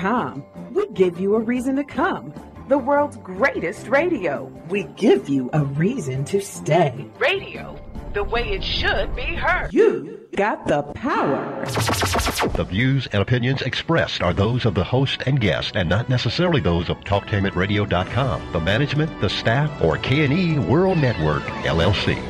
talktameradio.com. We give you a reason to come. The world's greatest radio. We give you a reason to stay. Radio, the way it should be heard. You got the power. The views and opinions expressed are those of the host and guest and not necessarily those of talktameradio.com, the management, the staff, or K&E World Network, LLC.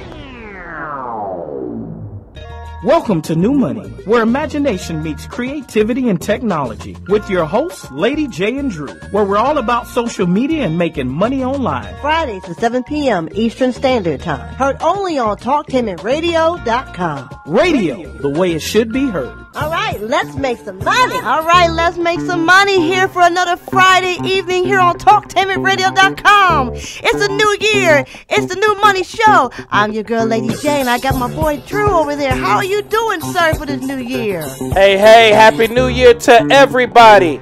Welcome to New Money, where imagination meets creativity and technology, with your hosts, Lady J and Drew, where we're all about social media and making money online. Fridays at 7 p.m. Eastern Standard Time. Heard only on talktameradio.com. Radio, the way it should be heard. All right, let's make some money. All right, let's make some money here for another Friday evening here on talktameradio.com. It's a new year. It's the New Money Show. I'm your girl, Lady J, and I got my boy Drew over there. How are you doing, sir, for this new year? Hey, Happy New Year to everybody.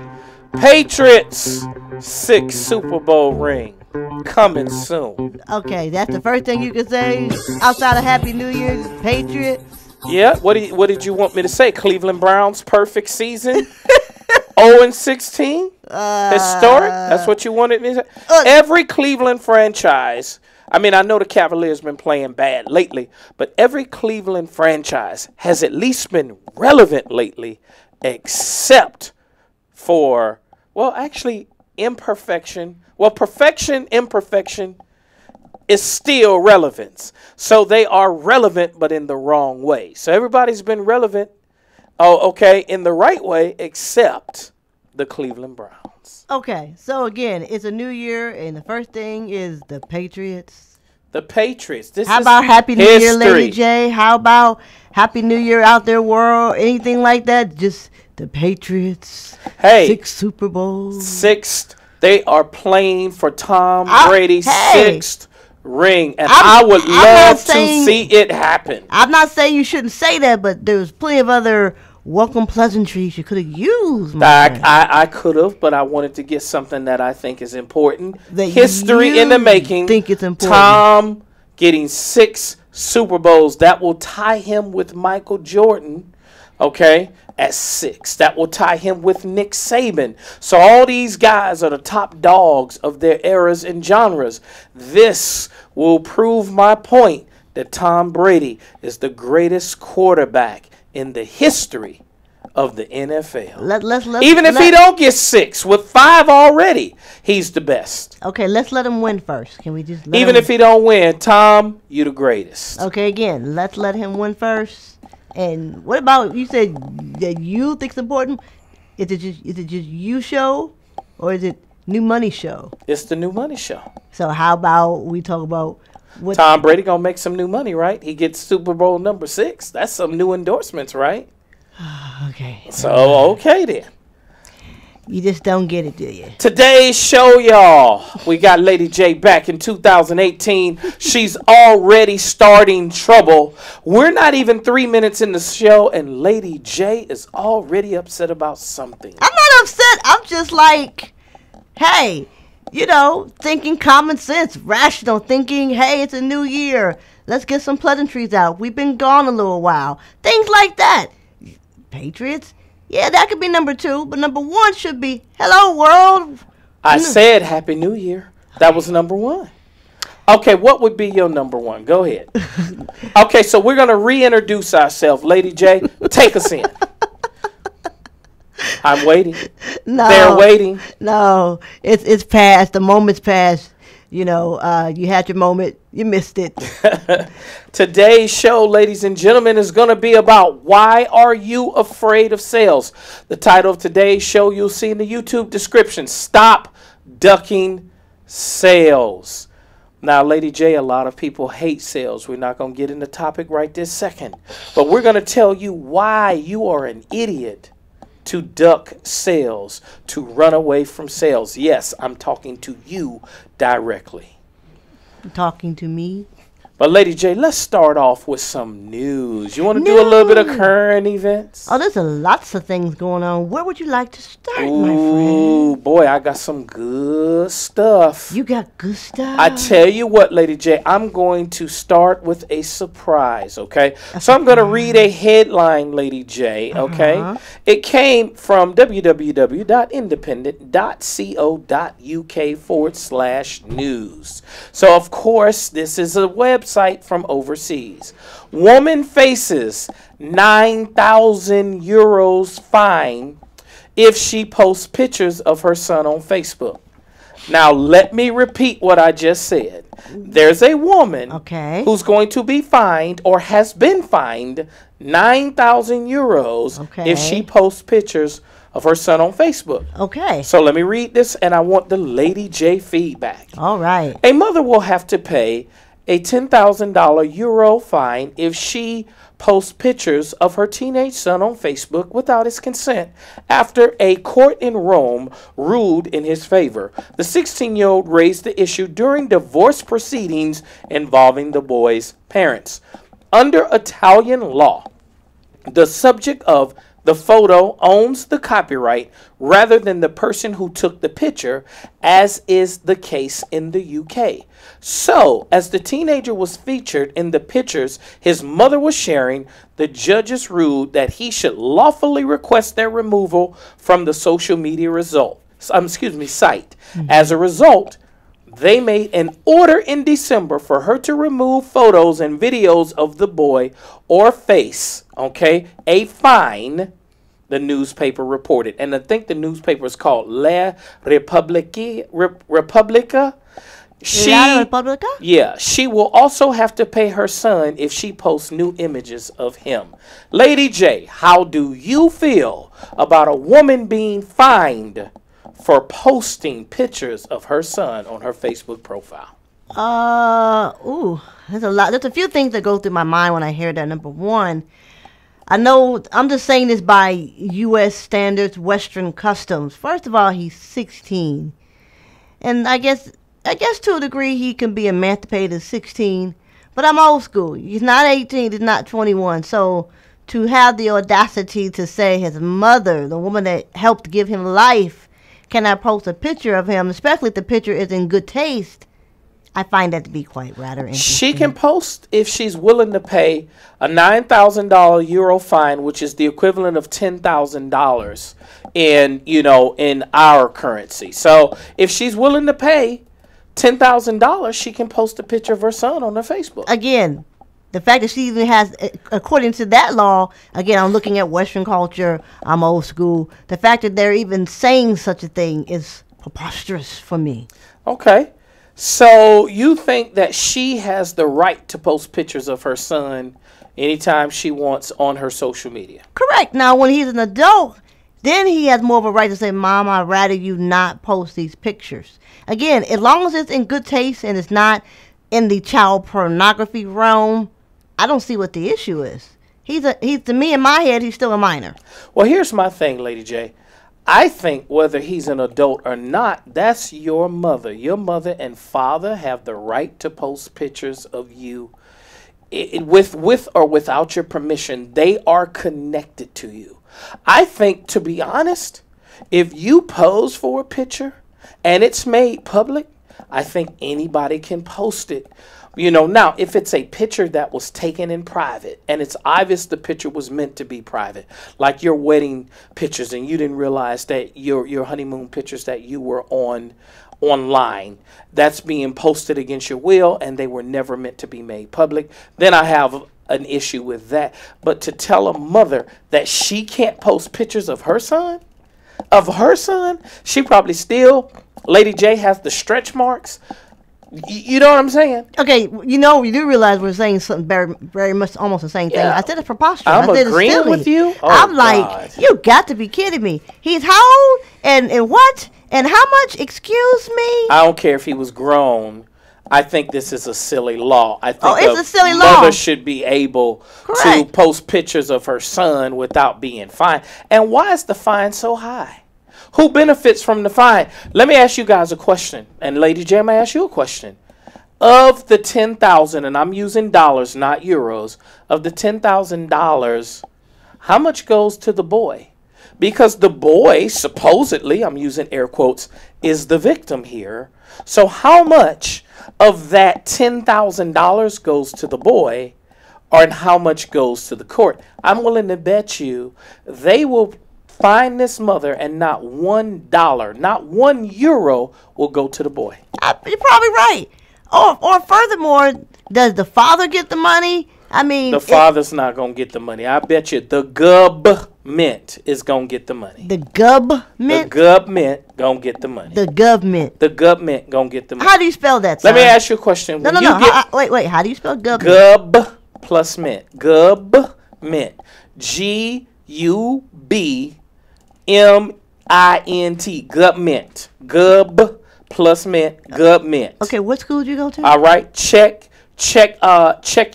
Patriots, 6th Super Bowl ring coming soon. Okay, that's the first thing you can say outside of Happy New Year, Patriots. Yeah, what did you want me to say? Cleveland Browns perfect season? 0-16? Historic? That's what you wanted me to say? Every Cleveland franchise, I mean, I know the Cavaliers been playing bad lately, but every Cleveland franchise has at least been relevant lately, except for, well, actually, imperfection. Well, perfection, imperfection is still relevance. So they are relevant, but in the wrong way. So everybody's been relevant, in the right way, except the Cleveland Browns. Okay, so again, it's a new year, and the first thing is the Patriots. The Patriots. How about Happy New Year, Lady J? How about Happy New Year out there, world? Anything like that? Just the Patriots. Hey. 6 Super Bowls. 6th. They are playing for Tom Brady's 6th ring, and I would love to see it happen. I'm not saying you shouldn't say that, but there's plenty of other welcome pleasantries you could have used. I could have, but I wanted to get something that I think is important. History in the making. Think it's important. Tom getting 6 Super Bowls. That will tie him with Michael Jordan, at 6. That will tie him with Nick Saban. So all these guys are the top dogs of their eras and genres. This will prove my point that Tom Brady is the greatest quarterback in the history of the NFL. Even if he don't get 6, with 5 already, he's the best. Okay, let's let him win first. Can we just Even if he don't win, Tom, you the greatest. Okay, again, let's let him win first. And what about, you said that you think it's important? Is it just you show, or is it New Money Show? It's the New Money Show. So how about we talk about what Tom Brady gonna make some new money, right? He gets Super Bowl number 6. That's some new endorsements, right? Okay. So okay then. You just don't get it, do you? Today's show, y'all. We got Lady J back in 2018. She's already starting trouble. We're not even 3 minutes in the show, and Lady J is already upset about something. I'm not upset. I'm just like, hey, thinking common sense, rational thinking. Hey, it's a new year. Let's get some pleasantries out. We've been gone a little while. Things like that. Patriots. Yeah, that could be number 2, but number 1 should be hello, world. I said Happy New Year. That was number 1. Okay, what would be your number 1? Go ahead. Okay, so we're going to reintroduce ourselves. Lady J, take us in. I'm waiting. No. They're waiting. No, it's past. The moment's past. You had your moment. You missed it. Today's show, ladies and gentlemen, is going to be about why are you afraid of sales? The title of today's show you'll see in the YouTube description. Stop ducking sales. Now, Lady J, a lot of people hate sales. We're not going to get in the topic right this second. But we're going to tell you why you are an idiot to duck sales, to run away from sales. Yes, I'm talking to you directly. Talking to me? But Lady J, let's start off with some news. You want to do a little bit of current events? Oh, there's lots of things going on. Where would you like to start, my friend? Ooh, boy, I got some good stuff. You got good stuff? I tell you what, Lady J, I'm going to start with a surprise, okay? So I'm going to read a headline, Lady J, okay? It came from www.independent.co.uk/news. So, of course, this is a website from overseas. Woman faces €9,000 fine if she posts pictures of her son on Facebook. Now, let me repeat what I just said. There's a woman who's going to be fined or has been fined €9,000 if she posts pictures of her son on Facebook. Okay. So let me read this, and I want the Lady J feedback. All right. A mother will have to pay a €10,000 euro fine if she posts pictures of her teenage son on Facebook without his consent after a court in Rome ruled in his favor. The 16-year-old raised the issue during divorce proceedings involving the boy's parents. Under Italian law, the subject of the photo owns the copyright rather than the person who took the picture, as is the case in the UK. So, as the teenager was featured in the pictures his mother was sharing, the judges ruled that he should lawfully request their removal from the social media site. As a result, they made an order in December for her to remove photos and videos of the boy or face, a fine, the newspaper reported. And I think the newspaper is called La Repubblica. Yeah, she will also have to pay her son if she posts new images of him. Lady J, how do you feel about a woman being fined for posting pictures of her son on her Facebook profile? There's a lot. There's a few things that go through my mind when I hear that. Number one, I know I'm just saying this by U.S. standards, Western customs. First of all, he's 16, and I guess to a degree he can be emancipated at 16. But I'm old school. He's not 18. He's not 21. So to have the audacity to say his mother, the woman that helped give him life, cannot post a picture of him, especially if the picture is in good taste, I find that to be quite rather interesting. She can post if she's willing to pay a €9,000 euro fine, which is the equivalent of $10,000 in our currency. So if she's willing to pay $10,000, she can post a picture of her son on her Facebook. Again, the fact that she even has, according to that law, again, I'm looking at Western culture, I'm old school. The fact that they're even saying such a thing is preposterous for me. Okay. So you think that she has the right to post pictures of her son anytime she wants on her social media? Correct. Now, when he's an adult, then he has more of a right to say, Mom, I'd rather you not post these pictures. Again, as long as it's in good taste and it's not in the child pornography realm, I don't see what the issue is. He's to me, in my head, he's still a minor. Well, here's my thing, Lady J. I think whether he's an adult or not, that's your mother. Your mother and father have the right to post pictures of you with or without your permission. They are connected to you. I think, to be honest, if you pose for a picture and it's made public, I think anybody can post it. Now, if it's a picture that was taken in private and it's obvious the picture was meant to be private, like your wedding pictures, and you didn't realize that your honeymoon pictures that you were online, that's being posted against your will and they were never meant to be made public, then I have an issue with that. But to tell a mother that she can't post pictures of her son, she probably still, Lady J, has the stretch marks. You know what I'm saying? Okay, you do realize we're saying something very, very much almost the same thing. Yeah. I said it's preposterous. I'm agreeing with you. I'm like, you got to be kidding me. He's how old and what and how much? Excuse me? I don't care if he was grown. I think this is a silly law. I think it's a silly mother law. should be able Correct. to post pictures of her son without being fined. And why is the fine so high? Who benefits from the fine? Let me ask you guys a question. And Lady J, I ask you a question. Of the 10,000, and I'm using dollars, not euros, of the $10,000, how much goes to the boy? Because the boy, supposedly, I'm using air quotes, is the victim here. So how much of that $10,000 goes to the boy, and how much goes to the court? I'm willing to bet you they will find this mother and not $1, not €1 will go to the boy. You're probably right. Or furthermore, does the father get the money? I mean, the father's not going to get the money. I bet you the government is going to get the money. The government? The government going to get the money. The government. The government going to get the money. How do you spell that, son? Let me ask you a question. No. Wait. How do you spell government? Gub plus mint. Government. G-U-B-M-I-N-T. Government. Gub plus mint. Government. Okay, what school did you go to? All right. Check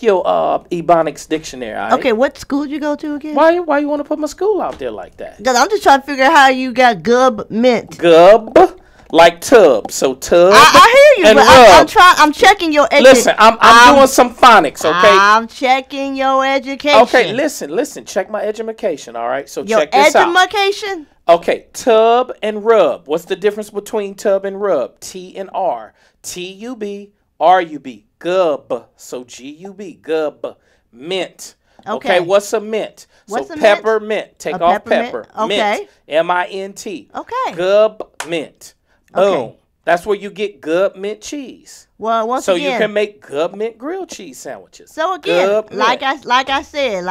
your Ebonics dictionary. All right? Okay, what school did you go to again? Why you want to put my school out there like that? Because I'm just trying to figure out how you got government. Gub, like tub. So tub. I hear you, and but rub. I'm checking your education. Listen, I'm doing some phonics, okay? I'm checking your education. Okay, listen. Check my education, all right? So your check this out. education? Okay, tub and rub. What's the difference between tub and rub? T and R. T-U-B, R-U-B. Gub. So G-U-B. Gub. Mint. Okay, what's a mint? What's so a peppermint. mint? Take A off peppermint? pepper. Okay. Mint. M-I-N-T. Okay. Gub mint. Boom. Okay. That's where you get Gub mint cheese. Well, once so again, you can make Gub mint grilled cheese sandwiches. So again, Gub like mint. I said.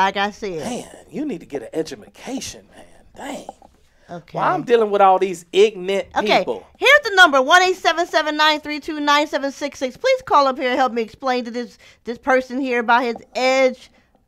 Man, you need to get an education, man. Dang. Okay. Well, I'm dealing with all these ignorant people. Here's the number, 1-877-932-9766. Please call up here and help me explain to this person here about his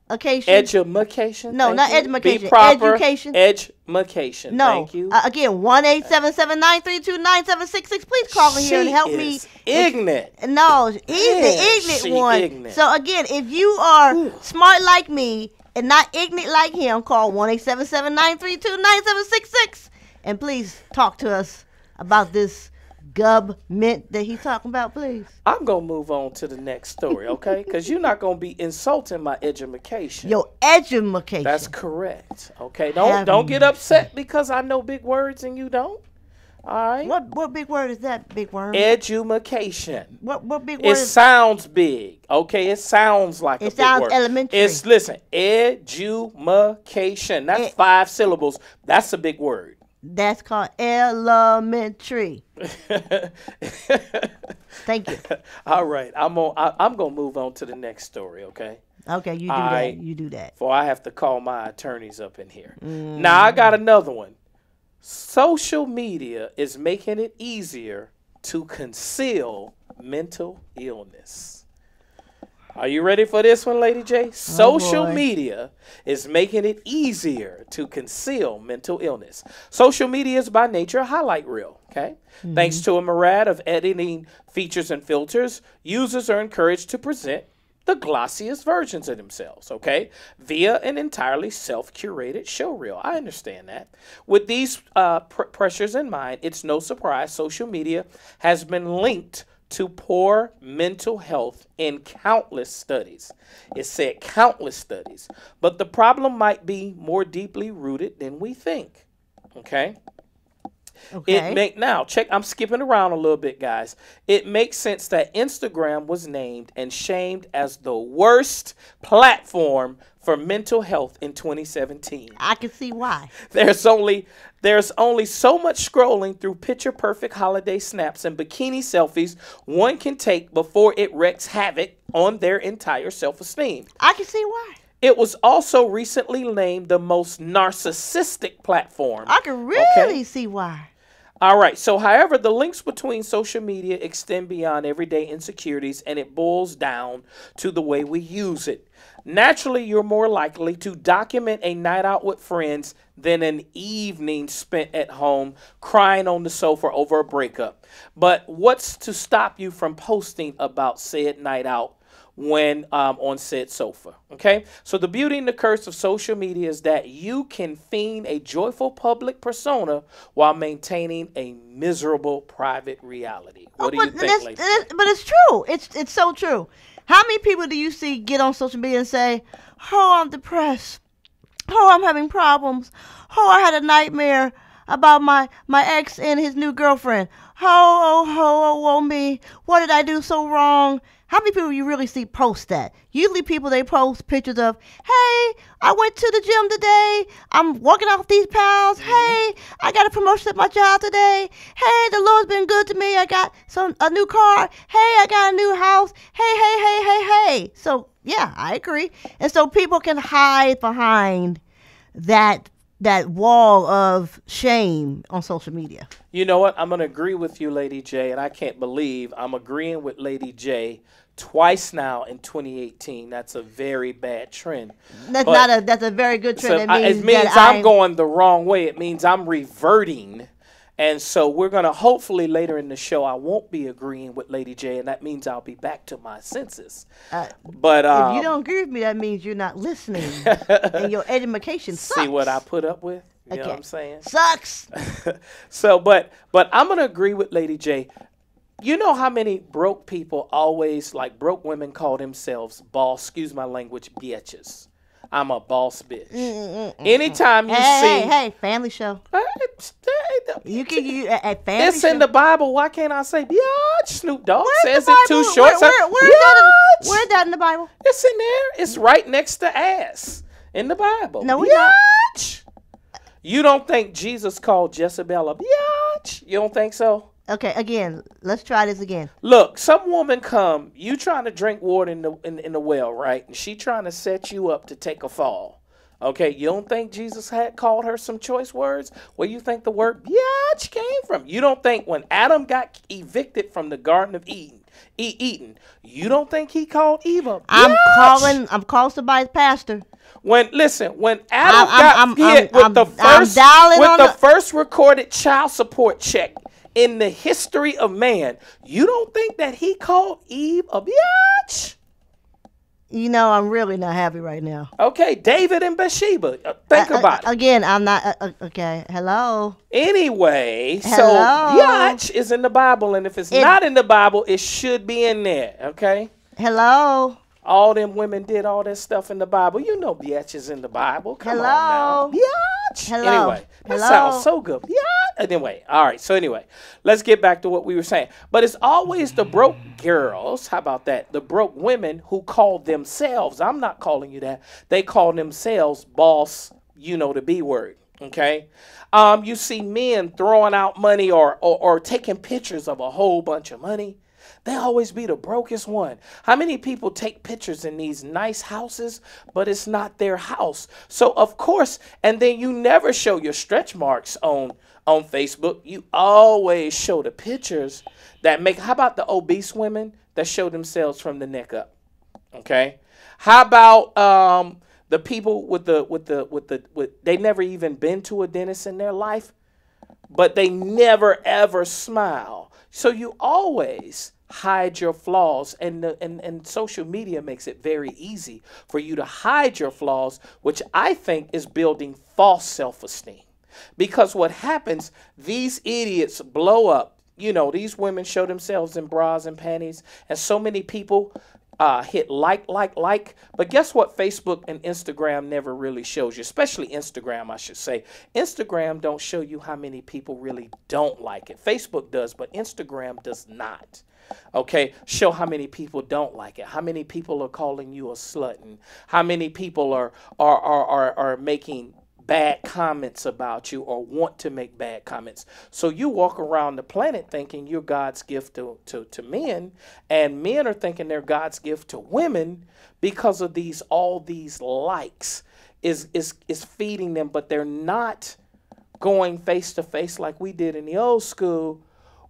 education. Edumacation? No, not you. edumacation. Be proper. Education. Edumacation. No. Thank you. Again, 1-877-932-9766. Please call in here and help me. Ignorant. No, he's the ignorant one. Ignorant. So again, if you are smart like me and not ignorant like him, call 1-877-932-9766 and please talk to us about this government that he's talking about, please. I'm going to move on to the next story, okay? Because you're not going to be insulting my edumacation. Your edumacation. That's correct, okay? Don't get upset because I know big words and you don't. All right. What big word is that, big word? Edumacation. What big word? It sounds big. Okay, it sounds like a big word. It sounds elementary. Listen, edumacation. That's 5 syllables. That's a big word. That's called elementary. Thank you. All right, I'm gonna move on to the next story. Okay. Okay, you do that. Right. You do that. For I have to call my attorneys up in here. Now I got another one. Social media is making it easier to conceal mental illness. Are you ready for this one, Lady J? Social media is making it easier to conceal mental illness. Social media is by nature a highlight reel, okay? Mm-hmm. Thanks to a myriad of editing features and filters, users are encouraged to present the glossiest versions of themselves, okay, via an entirely self-curated show reel. I understand that. With these pressures in mind, it's no surprise social media has been linked to poor mental health in countless studies. It said countless studies, but the problem might be more deeply rooted than we think, okay? Now, check, I'm skipping around a little bit, guys. It makes sense that Instagram was named and shamed as the worst platform for mental health in 2017. I can see why. There's only so much scrolling through picture-perfect holiday snaps and bikini selfies one can take before it wreaks havoc on their entire self-esteem. I can see why. It was also recently named the most narcissistic platform. I can really see why. All right. So, however, the links between social media extend beyond everyday insecurities, and it boils down to the way we use it. Naturally, you're more likely to document a night out with friends than an evening spent at home crying on the sofa over a breakup. But what's to stop you from posting about said night out when on said sofa. Okay, so the beauty and the curse of social media is that you can feign a joyful public persona while maintaining a miserable private reality. What do you think, lady? But it's true. It's so true. How many people do you see get on social media and say, "Oh, I'm depressed. Oh, I'm having problems. Oh, I had a nightmare about my ex and his new girlfriend. Oh, me. What did I do so wrong?" How many people you really see post that? Usually people, they post pictures of, "Hey, I went to the gym today. I'm working off these pounds. Hey, I got a promotion at my job today. Hey, the Lord's been good to me. I got a new car. Hey, I got a new house. Hey. So, yeah, I agree. And so people can hide behind that wall of shame on social media. You know what? I'm going to agree with you, Lady J, and I can't believe I'm agreeing with Lady J twice now in 2018. That's a very bad trend. That's a very good trend. So it means I'm going the wrong way. It means I'm reverting. And so we're going to hopefully later in the show, I won't be agreeing with Lady J, and that means I'll be back to my senses. But if you don't agree with me, that means you're not listening, and your education sucks. See what I put up with? You know what I'm saying? Sucks. So, but I'm going to agree with Lady J. You know how many broke people always, like broke women call themselves boss, excuse my language, bitches. I'm a boss bitch. Anytime you see... Hey, family show. You can use a family It's show. in the Bible. Why can't I say biatch? Snoop Dogg Where's says it too short. Where's that in the Bible? It's in there. It's right next to ass in the Bible. No, biatch. You don't think Jesus called Jezebel a biatch? You don't think so? Okay, again, let's try this again. Look, some woman come, you trying to drink water in the well, right? And she trying to set you up to take a fall. Okay, you don't think Jesus had called her some choice words? Where you think the word biatch came from? You don't think when Adam got evicted from the Garden of Eden, you don't think he called Eve a biatch? I'm calling somebody's pastor. When Adam got hit with the first recorded child support check in the history of man, you don't think that he called Eve a biatch? You know, I'm really not happy right now. Okay, David and Bathsheba. Think about it. Again, I'm not. Okay, hello. Anyway, hello. So biatch is in the Bible, and if it's not in the Bible, it should be in there, okay? Hello. All them women did all that stuff in the Bible. You know biatch is in the Bible. Come on now. Biatch. Hello. Anyway, that sounds so good. Biatch. Anyway, all right. So anyway, let's get back to what we were saying. But it's always the broke girls. How about that? The broke women who call themselves, I'm not calling you that, they call themselves boss, you know the B word. Okay. You see men throwing out money or taking pictures of a whole bunch of money. They always be the brokest one. How many people take pictures in these nice houses, but it's not their house? So, of course, and then you never show your stretch marks on Facebook. You always show the pictures that make, how about the obese women that show themselves from the neck up? Okay. How about the people with they never even been to a dentist in their life, but they never ever smile. So you always hide your flaws, and social media makes it very easy for you to hide your flaws, which I think is building false self-esteem. Because what happens, these idiots blow up. You know, these women show themselves in bras and panties, and so many people hit like. But guess what? Facebook and Instagram never really shows you, especially Instagram, I should say. Instagram don't show you how many people really don't like it. Facebook does, but Instagram does not. Okay, show how many people don't like it, how many people are calling you a slut, and how many people are making bad comments about you or want to make bad comments. So you walk around the planet thinking you're God's gift to men, and men are thinking they're God's gift to women because of all these likes is feeding them, but they're not going face to face like we did in the old school,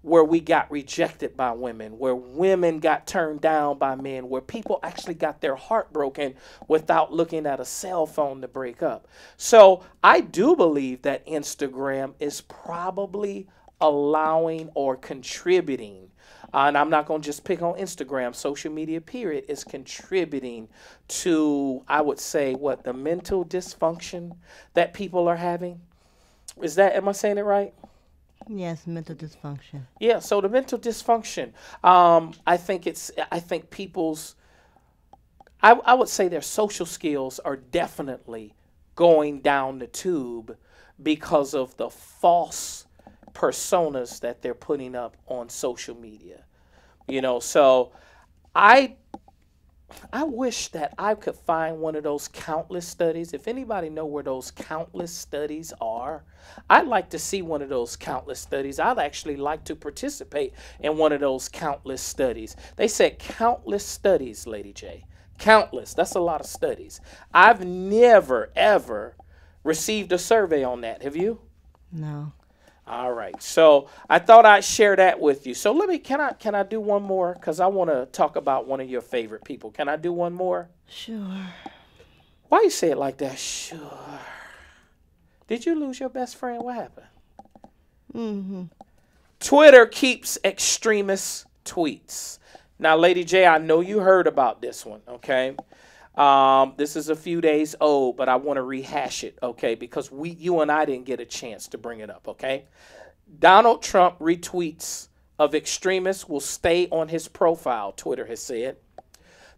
where we got rejected by women, where women got turned down by men, where people actually got their heart broken without looking at a cell phone to break up. So I do believe that Instagram is probably allowing or contributing, and I'm not going to just pick on Instagram, social media period, is contributing to, I would say, what, the mental dysfunction that people are having? Am I saying it right? Yes, mental dysfunction. Yeah, so the mental dysfunction, I think people's, I would say their social skills are definitely going down the tube because of the false personas that they're putting up on social media. So I wish that I could find one of those countless studies. If anybody know where those countless studies are, I'd like to see one of those countless studies. I'd actually like to participate in one of those countless studies. They said countless studies, Lady J. Countless. That's a lot of studies. I've never, ever received a survey on that. Have you? No. All right. So I thought I'd share that with you. So can I do one more? Because I want to talk about one of your favorite people. Can I do one more? Sure. Why you say it like that? Sure. Did you lose your best friend? What happened? Mm-hmm. Twitter keeps extremist tweets. Now, Lady J, I know you heard about this one, okay? This is a few days old, but I want to rehash it, okay? Because you and I didn't get a chance to bring it up, okay? Donald Trump retweets of extremists will stay on his profile, Twitter has said.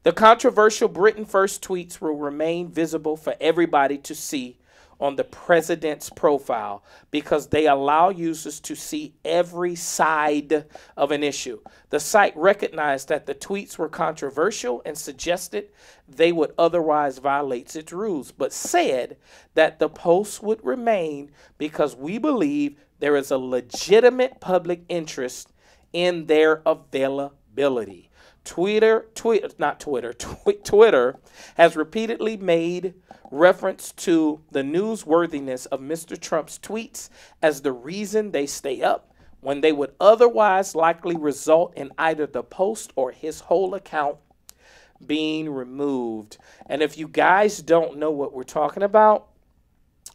The controversial Britain First tweets will remain visible for everybody to see on the president's profile because they allow users to see every side of an issue. The site recognized that the tweets were controversial and suggested they would otherwise violate its rules, but said that the posts would remain because we believe there is a legitimate public interest in their availability. Twitter has repeatedly made reference to the newsworthiness of Mr. Trump's tweets as the reason they stay up when they would otherwise likely result in either the post or his whole account being removed. And if you guys don't know what we're talking about,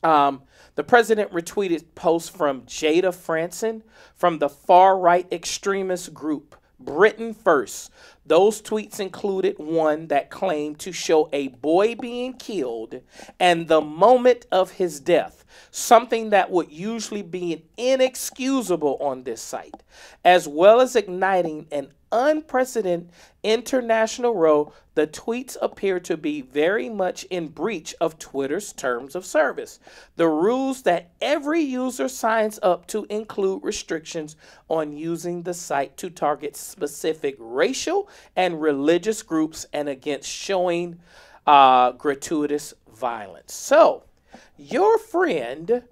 the president retweeted posts from Jada Franson from the far-right extremist group Britain First. Those tweets included one that claimed to show a boy being killed and the moment of his death, something that would usually be inexcusable on this site, as well as igniting an unprecedented international row. The tweets appear to be very much in breach of Twitter's terms of service, the rules that every user signs up to include restrictions on using the site to target specific racial and religious groups and against showing gratuitous violence. So, your friend,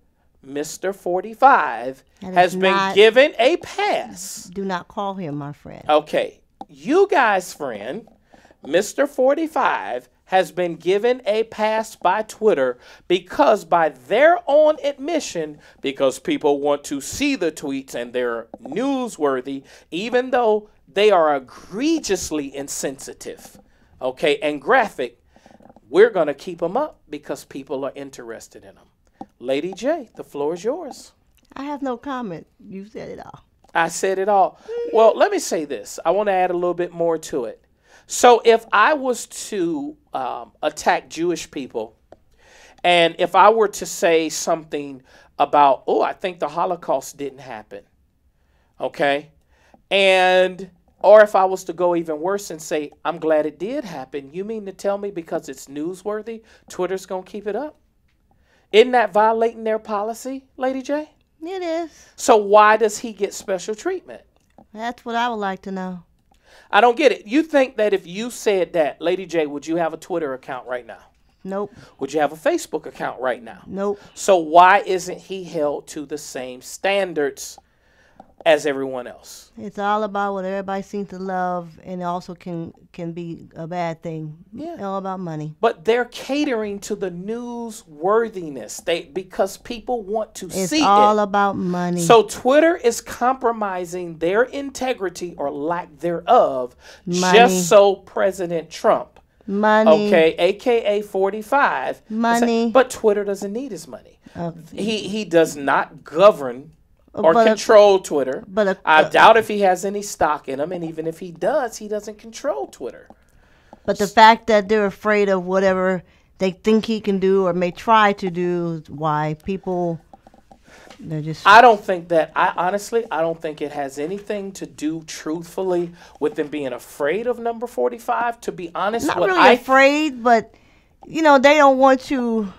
Mr. 45, has been given a pass. Do not call him my friend. Okay. You guys' friend, Mr. 45, has been given a pass by Twitter because by their own admission, because people want to see the tweets and they're newsworthy, even though they are egregiously insensitive, okay, and graphic, we're going to keep them up because people are interested in them. Lady J, the floor is yours. I have no comment. You said it all. I said it all. Well, let me say this. I want to add a little bit more to it. So if I was to attack Jewish people, and if I were to say something about, I think the Holocaust didn't happen, okay? Or if I was to go even worse and say, I'm glad it did happen, you mean to tell me because it's newsworthy, Twitter's going to keep it up? Isn't that violating their policy, Lady J? It is. So why does he get special treatment? That's what I would like to know. I don't get it. You think that if you said that, Lady J, would you have a Twitter account right now? Nope. Would you have a Facebook account right now? Nope. So why isn't he held to the same standards as everyone else? It's all about what everybody seems to love, and it also can be a bad thing. Yeah. It's all about money. But they're catering to the newsworthiness because people want to see it. It's all about money. So Twitter is compromising their integrity or lack thereof just so President Trump, okay, aka 45, money. But Twitter doesn't need his money. He does not govern or control Twitter. But I doubt if he has any stock in them, and even if he does, he doesn't control Twitter. But the fact that they're afraid of whatever they think he can do or may try to do is why people, they're just... I don't think that, I don't think it has anything to do, truthfully, with them being afraid of number 45. To be honest, not really afraid, but, they don't want to...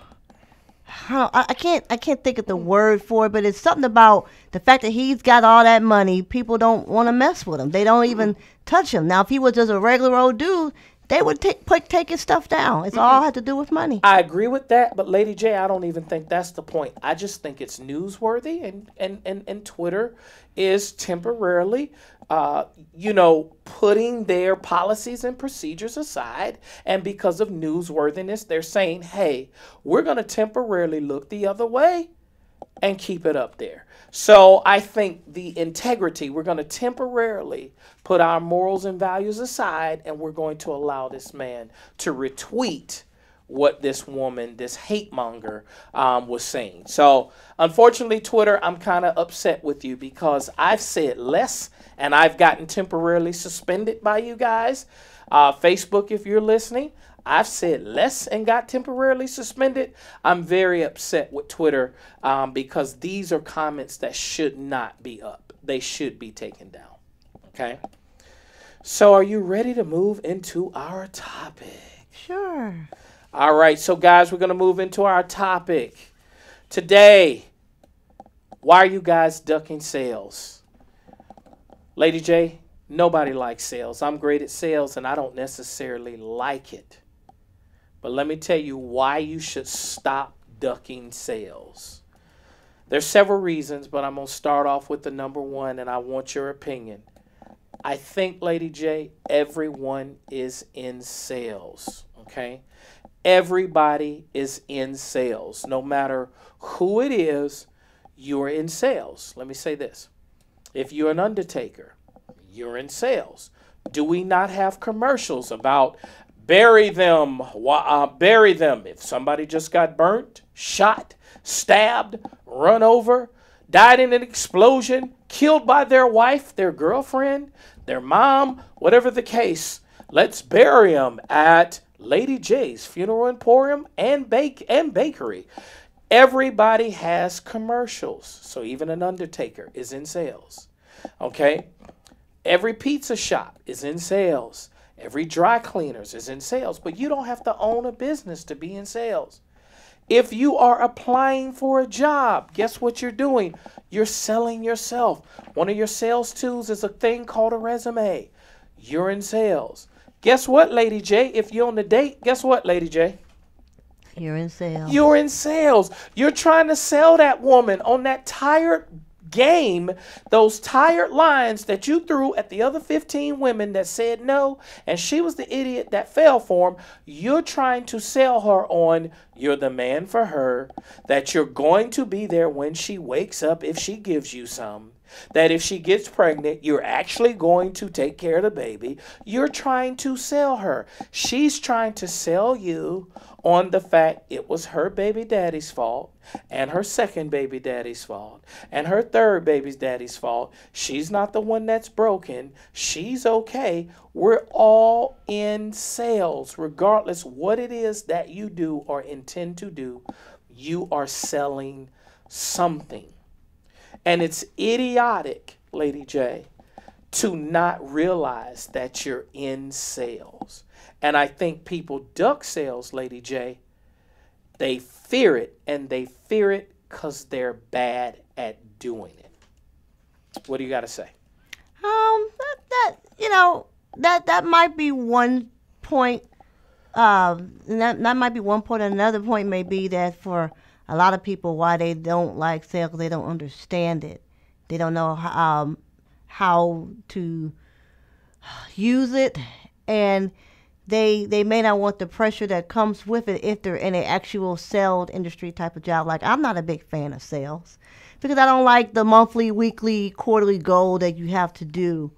I can't think of the word for it, but it's something about the fact that he's got all that money. People don't want to mess with him. They don't even touch him. Now, if he was just a regular old dude, they would take his stuff down. It's all had to do with money. I agree with that, but Lady J, I don't even think that's the point. I just think it's newsworthy, and Twitter is temporarily, putting their policies and procedures aside, and because of newsworthiness, they're saying, hey, we're going to temporarily look the other way and keep it up there. So I think the integrity, we're going to temporarily put our morals and values aside, and we're going to allow this man to retweet what this woman, this hate monger, was saying. So unfortunately, Twitter, I'm kind of upset with you because I've said less and I've gotten temporarily suspended by you guys. Facebook, if you're listening, I've said less and got temporarily suspended. I'm very upset with Twitter because these are comments that should not be up. They should be taken down. Okay? So are you ready to move into our topic? Sure. All right. So, guys, we're going to move into our topic. Today, why are you guys ducking sales? Lady J, nobody likes sales. I'm great at sales, and I don't necessarily like it. But let me tell you why you should stop ducking sales. There's several reasons, but I'm going to start off with the number one, and I want your opinion. I think, Lady J, everyone is in sales, okay? Everybody is in sales. No matter who it is, you're in sales. Let me say this. If you're an undertaker, you're in sales. Do we not have commercials about bury them? If somebody just got burnt, shot, stabbed, run over, died in an explosion, killed by their wife, their girlfriend, their mom, whatever the case, let's bury them at Lady J's Funeral Emporium and Bakery. Everybody has commercials, so even an undertaker is in sales. Okay? Every pizza shop is in sales. Every dry cleaners is in sales, but you don't have to own a business to be in sales. If you are applying for a job, guess what you're doing? You're selling yourself. One of your sales tools is a thing called a resume. You're in sales. Guess what, Lady J? If you're on the date, guess what, Lady J? You're in sales. You're in sales. You're trying to sell that woman on that tired game, those tired lines that you threw at the other 15 women that said no, and she was the idiot that fell for him. You're trying to sell her on you're the man for her, that you're going to be there when she wakes up if she gives you some, that if she gets pregnant, you're actually going to take care of the baby. You're trying to sell her. She's trying to sell you on the fact it was her baby daddy's fault, and her second baby daddy's fault, and her third baby's daddy's fault. She's not the one that's broken. She's okay. We're all in sales, regardless what it is that you do or intend to do. You are selling something. And it's idiotic, Lady J, to not realize that you're in sales. And I think people duck sales, Lady J. They fear it, and they fear it because they're bad at doing it. What do you got to say? That might be one point. That might be one point. Another point may be that for a lot of people, why they don't like sales, they don't understand it. They don't know how to use it, and they may not want the pressure that comes with it if they're in an actual sales industry type of job. Like, I'm not a big fan of sales because I don't like the monthly, weekly, quarterly goal that you have to do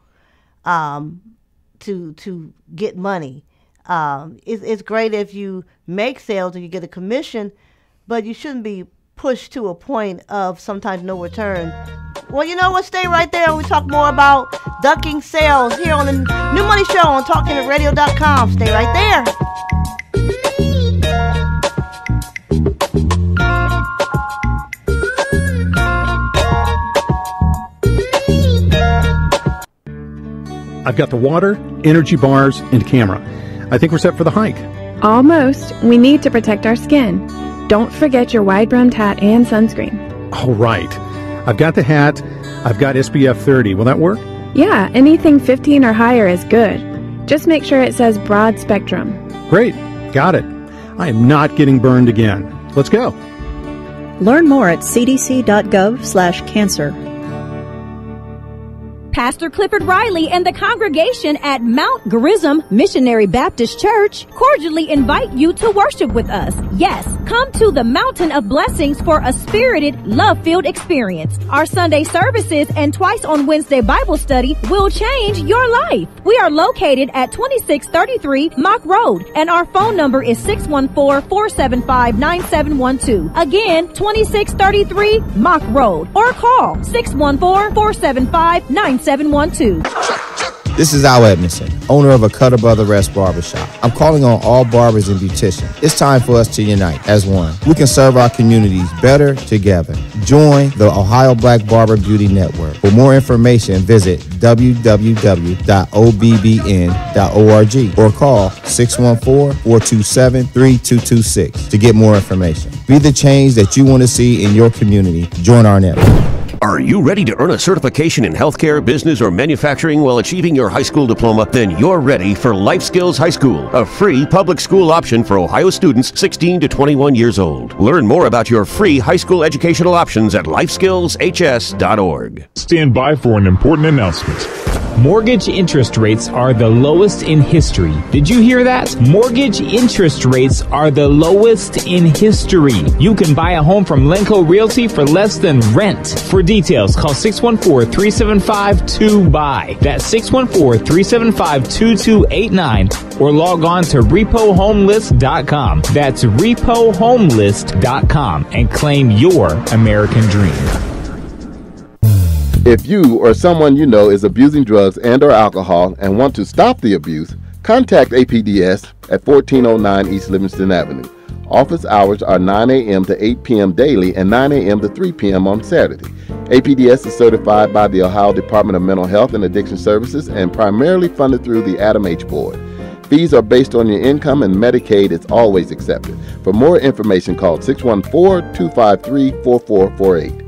to get money. It's great if you make sales and you get a commission, but you shouldn't be pushed to a point of sometimes no return Well, you know what? Stay right there. We talk more about ducking sales here on the New Money Show on TalkTimitRadio.com. Stay right there. I've got the water, energy bars, and camera. I think we're set for the hike. Almost. We need to protect our skin. Don't forget your wide-brimmed hat and sunscreen. All right. I've got the hat. I've got SPF 30. Will that work? Yeah, anything 15 or higher is good. Just make sure it says broad spectrum. Great. Got it. I am not getting burned again. Let's go. Learn more at cdc.gov/cancer. Pastor Clifford Riley and the congregation at Mount Gerizim Missionary Baptist Church cordially invite you to worship with us. Yes, come to the Mountain of Blessings for a spirited, love-filled experience. Our Sunday services and twice on Wednesday Bible study will change your life. We are located at 2633 Mock Road, and our phone number is 614-475-9712. Again, 2633 Mock Road, or call 614-475-9712. This is Al Edmondson, owner of a Cutter Brother Rest Barbershop. I'm calling on all barbers and beauticians. It's time for us to unite as one. We can serve our communities better together. Join the Ohio Black Barber Beauty Network. For more information, visit www.obbn.org or call 614-427-3226 to get more information. Be the change that you want to see in your community. Join our network. Are you ready to earn a certification in healthcare, business, or manufacturing while achieving your high school diploma? Then you're ready for Life Skills High School, a free public school option for Ohio students 16 to 21 years old. Learn more about your free high school educational options at lifeskillshs.org. Stand by for an important announcement. Mortgage interest rates are the lowest in history. Did you hear that? Mortgage interest rates are the lowest in history. You can buy a home from Lenco Realty for less than rent. For details, call 614-375-2BUY. That's 614-375-2289. Or log on to repohomelist.com. That's repohomelist.com and claim your American dream. If you or someone you know is abusing drugs and or alcohol and want to stop the abuse, contact APDS at 1409 East Livingston Avenue. Office hours are 9 a.m. to 8 p.m. daily and 9 a.m. to 3 p.m. on Saturday. APDS is certified by the Ohio Department of Mental Health and Addiction Services and primarily funded through the Adam H. Board. Fees are based on your income and Medicaid is always accepted. For more information, call 614-253-4448.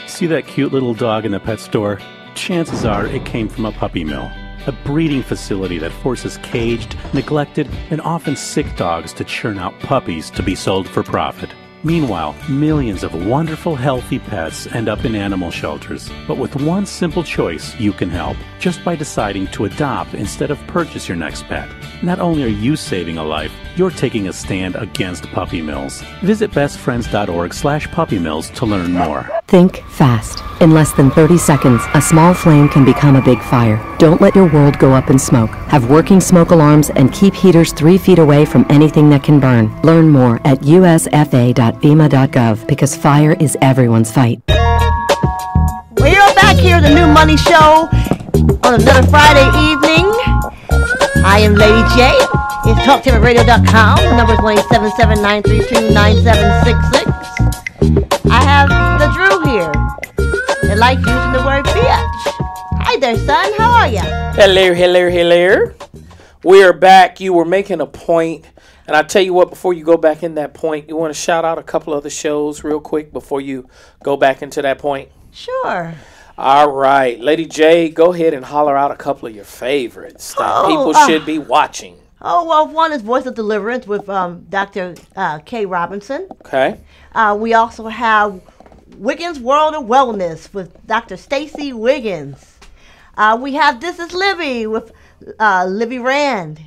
See that cute little dog in the pet store? Chances are it came from a puppy mill, a breeding facility that forces caged, neglected, and often sick dogs to churn out puppies to be sold for profit. Meanwhile, millions of wonderful, healthy pets end up in animal shelters. But with one simple choice, you can help, just by deciding to adopt instead of purchase your next pet. Not only are you saving a life, you're taking a stand against puppy mills. Visit bestfriends.org/puppymills to learn more. Think fast. In less than 30 seconds, a small flame can become a big fire. Don't let your world go up in smoke. Have working smoke alarms and keep heaters 3 feet away from anything that can burn. Learn more at usfa.fema.gov because fire is everyone's fight. We are back here at the New Money Show on another Friday evening. I am Lady J. It's TalkTimitRadio.com. The number is 1-877-932-9766. I have the Drew here. They like using the word bitch. Hi there, son. How are you? Hello, hello, hello. We are back. You were making a point. And I tell you what, before you go back in that point, you want to shout out a couple of the shows real quick before you go back into that point? Sure. All right. Lady J, go ahead and holler out a couple of your favorites that people should be watching. Oh, well, one is Voice of Deliverance with Dr. Kay Robinson. Okay. We also have Wiggins World of Wellness with Dr. Stacy Wiggins. We have This is Livy with Livy Rand.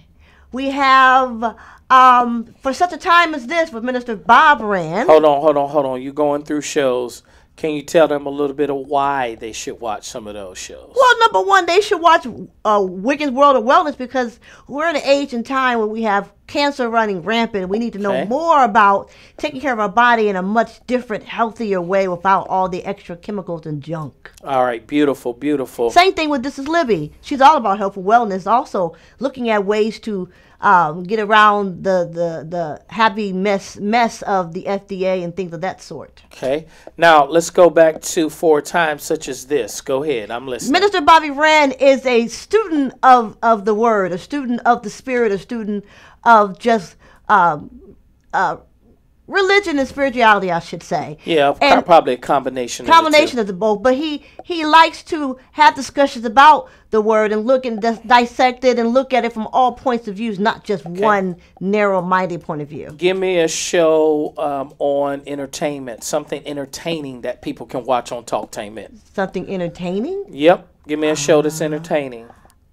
We have For Such a Time as This with Minister Bob Rand. Hold on. You're going through shows. Can you tell them a little bit of why they should watch some of those shows? Well, number one, they should watch Wiggins World of Wellness because we're in an age and time where we have cancer running rampant. We need to know more about taking care of our body in a much different, healthier way without all the extra chemicals and junk. All right, beautiful, beautiful. Same thing with This Is Libby. She's all about health and wellness, also looking at ways to get around the happy mess of the FDA and things of that sort. Okay. Now, let's go back to 4 times such as this. Go ahead. I'm listening. Minister Bobby Rand is a student of the word, a student of the spirit, a student of just religion and spirituality, I should say. Yeah, and probably a combination of the both. But he likes to have discussions about the word and look and dissect it and look at it from all points of views, not just one narrow-minded point of view. Give me a show on entertainment, something entertaining that people can watch on Talktainment. Something entertaining? Yep. Give me a show that's entertaining.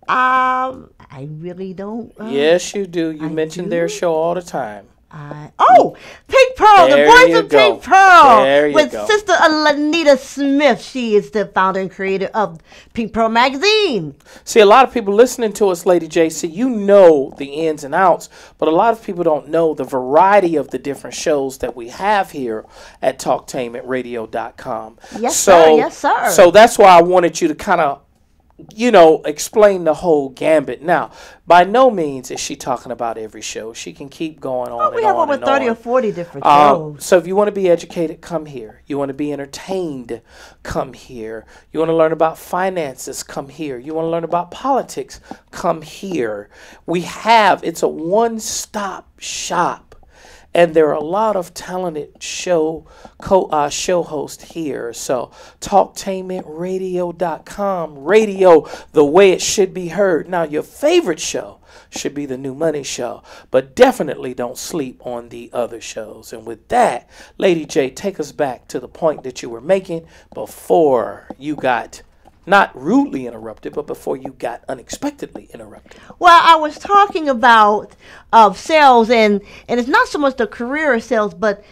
I really don't. Yes, you do. You mention their show all the time. Pink Pearl, the voice of Pink Pearl, with go. Sister Alanita Smith. She is the founder and creator of Pink Pearl magazine. See, a lot of people listening to us, Lady JC, you know the ins and outs, but a lot of people don't know the variety of the different shows that we have here at TalkTainmentRadio.com. Yes, sir. Yes, sir. So that's why I wanted you to kind of, explain the whole gambit. Now, by no means is she talking about every show. She can keep going on. We have over 30 or 40 different shows. So if you want to be educated, come here. You want to be entertained, come here. You want to learn about finances, come here. You want to learn about politics, come here. It's a one-stop shop. And there are a lot of talented show hosts here. So TalkTainmentRadio.com. Radio, the way it should be heard. Now, your favorite show should be the New Money Show. But definitely don't sleep on the other shows. And with that, Lady J, take us back to the point that you were making before you got not rudely interrupted, but before you got unexpectedly interrupted. Well, I was talking about sales, and it's not so much the career of sales, but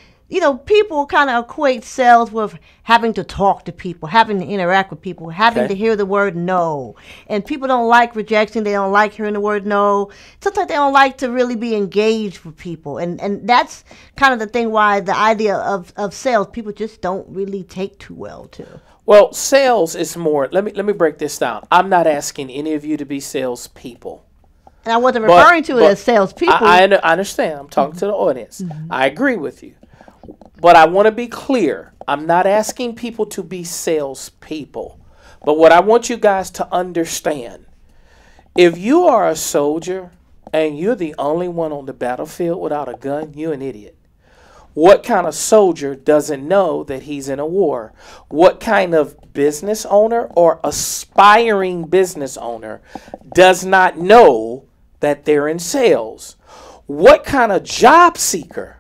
people kind of equate sales with having to talk to people, having to interact with people, having to hear the word no. And people don't like rejection. They don't like hearing the word no. Sometimes they don't like to really be engaged with people. And that's kind of the thing why the idea of sales, people just don't really take too well to. Well, sales is more, let me break this down. I'm not asking any of you to be salespeople. And I wasn't referring to it as salespeople. I understand. I'm talking to the audience. I agree with you. But I want to be clear. I'm not asking people to be salespeople. But what I want you guys to understand, if you are a soldier and you're the only one on the battlefield without a gun, you're an idiot. What kind of soldier doesn't know that he's in a war? What kind of business owner or aspiring business owner does not know that they're in sales? What kind of job seeker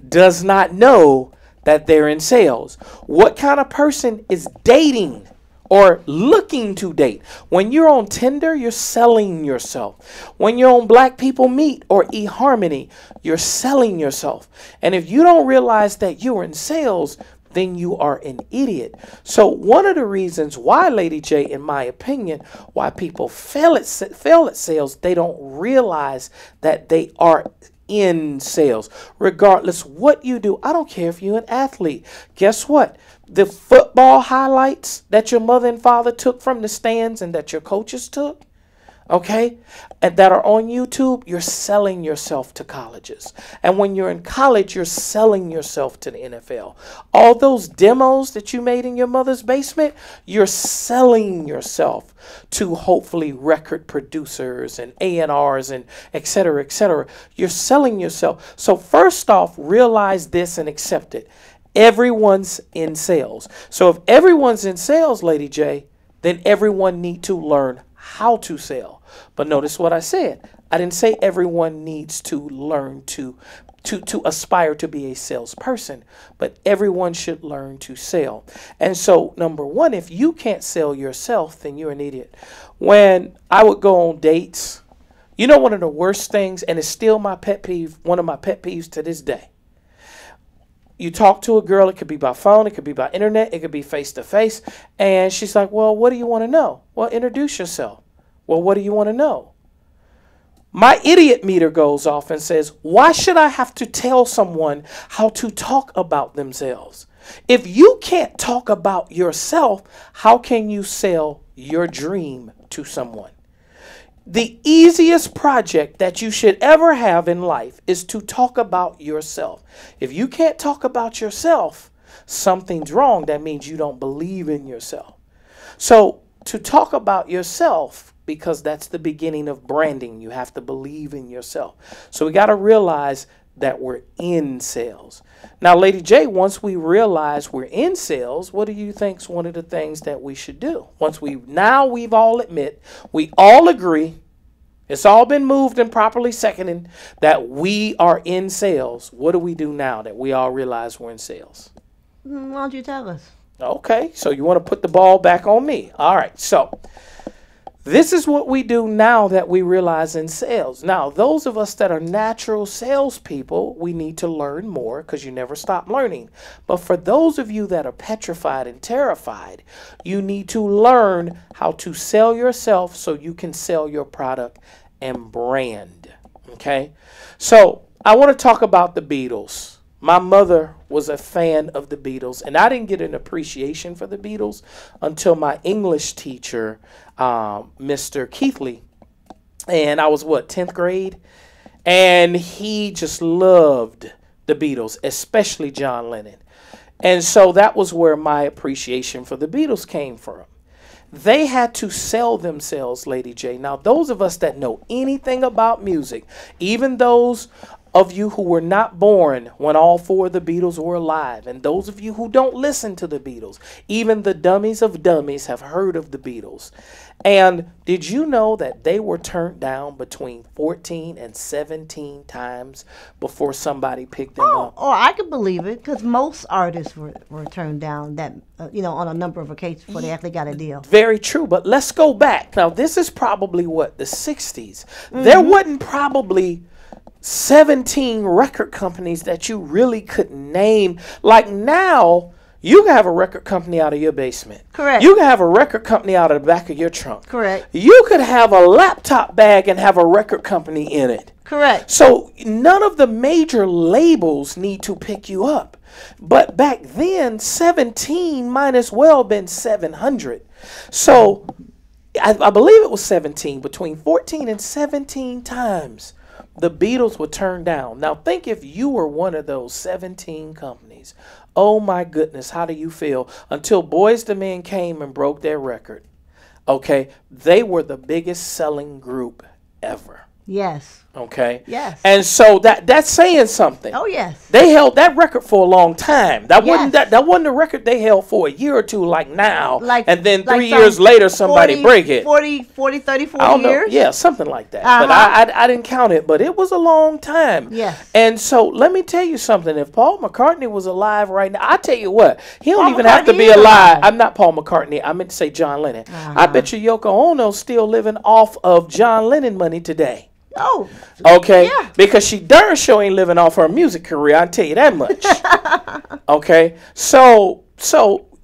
does not know that they're in sales? What kind of person is dating or looking to date? When you're on Tinder, you're selling yourself. When you're on Black People Meet or eHarmony, you're selling yourself. And if you don't realize that you're in sales, then you are an idiot. So one of the reasons why, Lady J, in my opinion, why people fail at sales, they don't realize that they are in sales. Regardless what you do, I don't care if you're an athlete. Guess what? The football highlights that your mother and father took from the stands and that your coaches took, okay, and that are on YouTube, you're selling yourself to colleges. And when you're in college, you're selling yourself to the NFL. All those demos that you made in your mother's basement, you're selling yourself to hopefully record producers and A&Rs and et cetera, et cetera. You're selling yourself. So first off, realize this and accept it. Everyone's in sales. So if everyone's in sales, Lady J, then everyone need to learn how to sell. But notice what I said. I didn't say everyone needs to learn to aspire to be a salesperson, but everyone should learn to sell. And so, number one, if you can't sell yourself, then you're an idiot. When I would go on dates, one of the worst things, and it's still my pet peeve, one of my pet peeves to this day. You talk to a girl, it could be by phone, it could be by internet, it could be face-to-face, and she's like, well, what do you want to know? Well, introduce yourself. Well, what do you want to know? My idiot meter goes off and says, why should I have to tell someone how to talk about themselves? If you can't talk about yourself, how can you sell your dream to someone? The easiest project that you should ever have in life is to talk about yourself. If you can't talk about yourself, something's wrong. That means you don't believe in yourself. So to talk about yourself, because that's the beginning of branding, you have to believe in yourself. So we got to realize that we're in sales. Now, Lady J, once we realize we're in sales, what do you think is one of the things that we should do? We've all admit, we all agree, it's all been moved and properly seconded that we are in sales. What do we do now that we all realize we're in sales? Why don't you tell us? Okay, so you want to put the ball back on me. All right, so this is what we do now that we realize in sales. Now, those of us that are natural salespeople, we need to learn more because you never stop learning. But for those of you that are petrified and terrified, you need to learn how to sell yourself so you can sell your product and brand. Okay? So I want to talk about the Beatles. My mother was a fan of the Beatles, and I didn't get an appreciation for the Beatles until my English teacher, Mr. Keithley, and I was, 10th grade? And he just loved the Beatles, especially John Lennon. And so that was where my appreciation for the Beatles came from. They had to sell themselves, Lady J. Now, those of us that know anything about music, even those of you who were not born when all four of the Beatles were alive, and those of you who don't listen to the Beatles, even the dummies of dummies have heard of the Beatles. And did you know that they were turned down between 14 and 17 times before somebody picked them up? Oh, I could believe it, because most artists were turned down that on a number of occasions before they actually got a deal. Very true, but let's go back. Now, this is probably the 60s. There wasn't probably 17 record companies that you really could name. Like now, you can have a record company out of your basement. Correct. You can have a record company out of the back of your trunk. Correct. You could have a laptop bag and have a record company in it. Correct. So none of the major labels need to pick you up. But back then, 17 might as well have been 700. So I believe it was 17, between 14 and 17 times the Beatles were turned down. Now think if you were one of those 17 companies. Oh my goodness, how do you feel? Until Boyz II Men came and broke their record. Okay, they were the biggest selling group ever. Yes. Okay. Yes. And so that's saying something. Oh yes. They held that record for a long time. That wasn't the record they held for a year or two like now. And then 3 years later somebody break it. 40 years? Yeah, something like that. But I didn't count it, but it was a long time. Yes. And so let me tell you something. If Paul McCartney was alive right now, I tell you what, he don't even have to be alive. I'm not Paul McCartney. I meant to say John Lennon. I bet you Yoko Ono's still living off of John Lennon money today. Oh. Okay. Yeah. Because she darn sure ain't living off her music career. I tell you that much. Okay. So